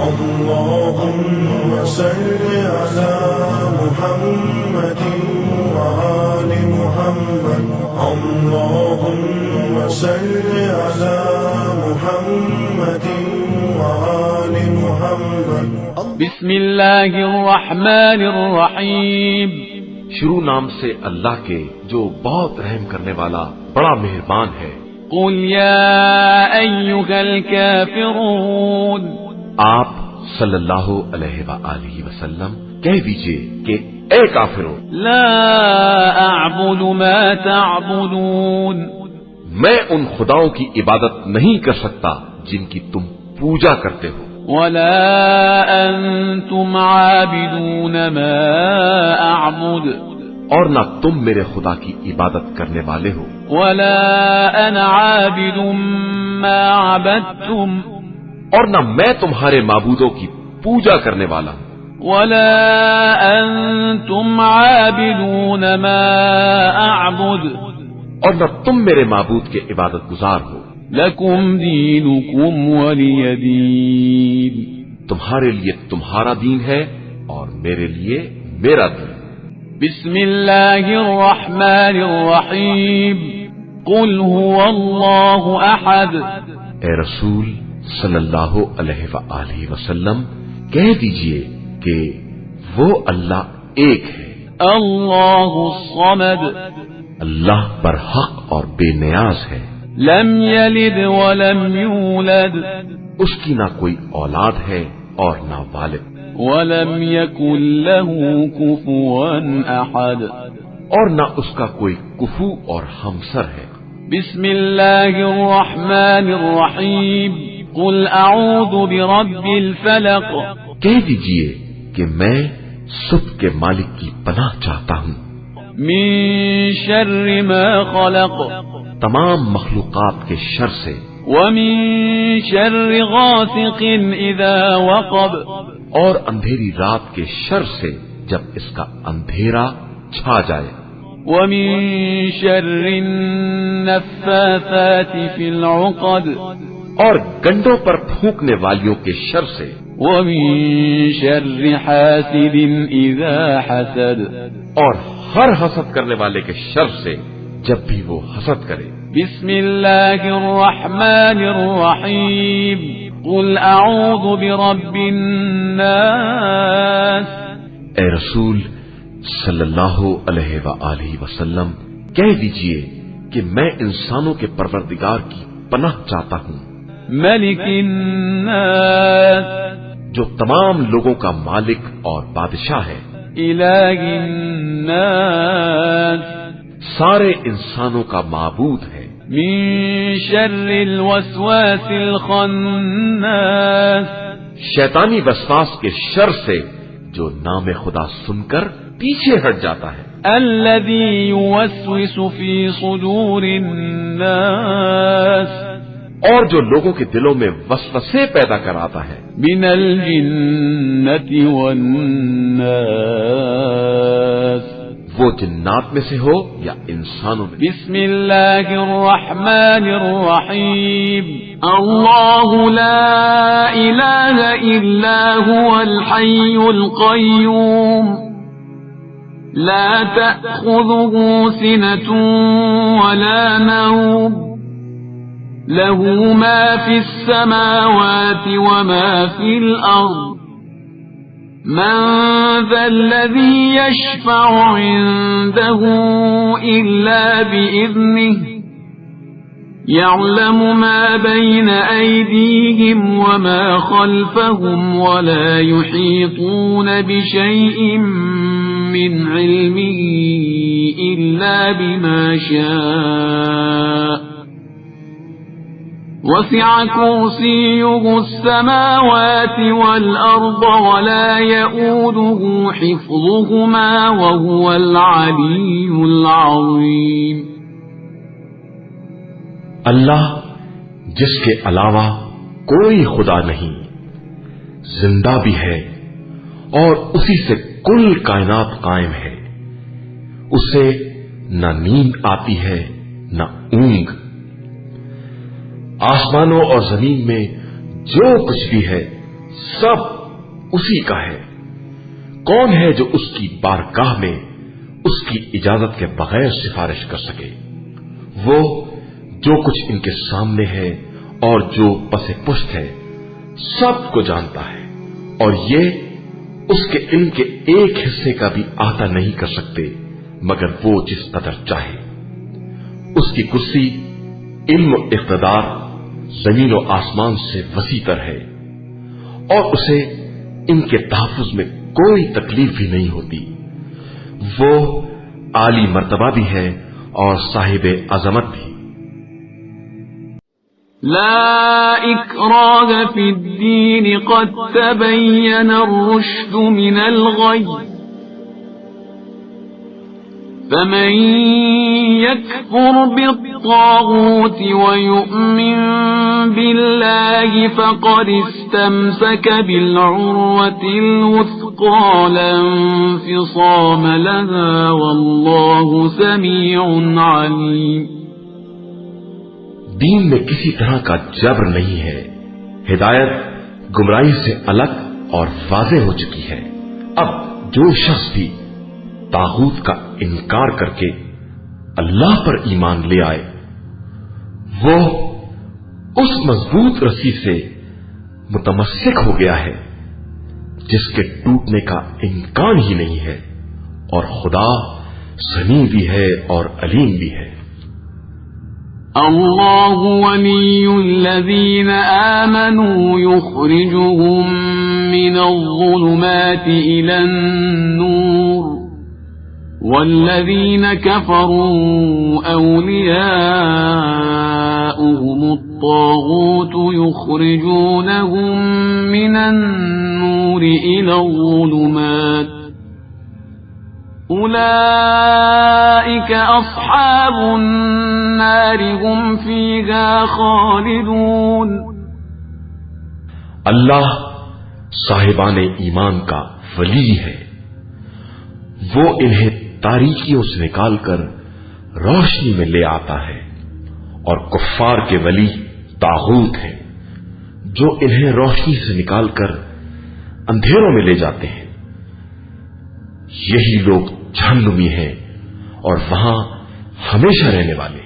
اللهم صل على محمد وآل محمد اللهم صل على محمد وآل محمد بسم اللہ الرحمن الرحیم شروع نام سے اللہ کے جو بہت رحم کرنے والا بڑا مہربان ہے۔ قل یا ایھا الکافرون، آپ صلی اللہ علیہ وآلہ وسلم کہہ دیجئے کہ اے کافروں، لا اعبد ما تعبدون، میں ان خداؤں کی عبادت نہیں کر سکتا جن کی تم پوجا کرتے ہو، ولا انتم عابدون ما اعبد، اور نہ تم میرے خدا کی عبادت کرنے والے ہو، ولا انا عابد ما عبدتم، اور نہ میں تمہارے معبودوں کی پوجا کرنے والا ہوں، ولا انتم عابدون ما اعبد، اور نہ تم میرے معبود کے عبادت گزار ہو، لکم دینکم ولی دین، تمہارے لیے تمہارا دین ہے اور میرے لیے میرا دین۔ بسم اللہ الرحمن الرحیم قل هو اللہ احد، اے رسول صلی اللہ علیہ وآلہ وسلم کہہ دیجئے کہ وہ اللہ ایک ہے، اللہ الصمد، اللہ برحق اور بے نیاز ہے، لم یلد ولم یولد، اس کی نہ کوئی اولاد ہے اور نہ والد، ولم یکن له کفوا احد، اور نہ اس کا کوئی کفو اور ہمسر ہے۔ بسم اللہ الرحمن الرحیم قل اعوذ برب الفلق، کہہ دیجئے کہ میں صبح کے مالک کی پناہ چاہتا ہوں، من شر ما خلق، تمام مخلوقات کے شر سے، ومن شر غاسق اذا وقب، اور اندھیری رات کے شر سے جب اس کا اندھیرا چھا جائے، ومن شر النفاثات في العقد، اور گنڈوں پر پھونکنے والیوں کے شر سے، ومن شر حاسد اذا حسد، اور ہر حسد کرنے والے کے شر سے جب بھی وہ حسد کرے۔ بسم اللہ الرحمن الرحیم قل اعوذ برب الناس، اے رسول صلی اللہ علیہ وآلہ وسلم کہہ دیجئے کہ میں انسانوں کے پروردگار کی پناہ چاہتا ہوں، ملک الناس، جو تمام لوگوں کا مالک اور بادشاہ ہے، الہ الناس، سارے انسانوں کا معبود ہے، من شر الوسواس الخناس، شیطانی وسواس کے شر سے جو نام خدا سن کر پیچھے ہٹ جاتا ہے، الذي يوسوس في صدور الناس، اور جو لوگوں کے دلوں میں وسوسے پیدا کراتا ہے، من الجنة والناس، وہ جنات میں سے ہو یا انسانوں میں۔ بسم اللہ الرحمن الرحیم اللہ لا الہ الا هو الحی القیوم لا تأخذه سنة ولا نوم له ما في السماوات وما في الأرض من ذا الذي يشفع عنده إلا بإذنه يعلم ما بين أيديهم وما خلفهم ولا يحيطون بشيء من علمه إلا بما شاء وسع كرسيه السماوات والأرض ولا يؤوده حفظهما وهو العلي العظيم۔ اللہ جس کے علاوہ کوئی خدا نہیں، زندہ بھی ہے اور اسی سے کل کائنات قائم ہے، اسے نہ نیند آتی ہے نہ اونگ، آسمانوں اور زمین میں جو کچھ بھی ہے سب اسی کا ہے۔ کون ہے جو اس کی بارگاہ میں اس کی اجازت کے بغیر سفارش کر سکے؟ وہ جو کچھ ان کے سامنے ہے اور جو پس پشت ہے سب کو جانتا ہے، اور یہ اس کے علم کے ایک حصے کا بھی احاطہ نہیں کر سکتے مگر وہ جس قدر چاہے۔ اس کی کرسی علم و اقتدار زمین و آسمان سے وسیع تر ہے، اور اسے ان کے تحفظ میں کوئی تکلیف بھی نہیں ہوتی۔ وہ عالی مرتبہ بھی ہے اور صاحب عظمت بھی۔ لا إكراه في الدين قد تبين الرشد من الغي فمن يكفر بالطاغوت ويؤمن بالله فقد استمسك بالعروة الوثقى لا انفصام لها والله سميع عليم۔ دین میں کسی طرح کا جبر نہیں ہے، ہدایت گمراہی سے الگ اور واضح ہو چکی ہے۔ اب جو شخص بھی طاغوت کا انکار کر کے اللہ پر ایمان لے آئے وہ اس مضبوط رسی سے متمسک ہو گیا ہے جس کے ٹوٹنے کا امکان ہی نہیں ہے، اور خدا سمیع بھی ہے اور علیم بھی ہے۔ اللہ ولی الذین آمنوا یخرجهم من الظلمات إلى النور والذین كفروا أولیاؤهم الطاغوت یخرجونهم من النور إلى الظلمات أولئك أصحاب النار هم فيها خالدون۔ اللہ صاحبان ایمان کا ولی ہے، وہ انہیں تاریکیوں سے نکال کر روشنی میں لے آتا ہے، اور کفار کے ولی طاغوت ہیں جو انہیں روشنی سے نکال کر اندھیروں میں لے جاتے ہیں۔ یہی لوگ جہنمی ہیں اور وہاں ہمیشہ رہنے والے۔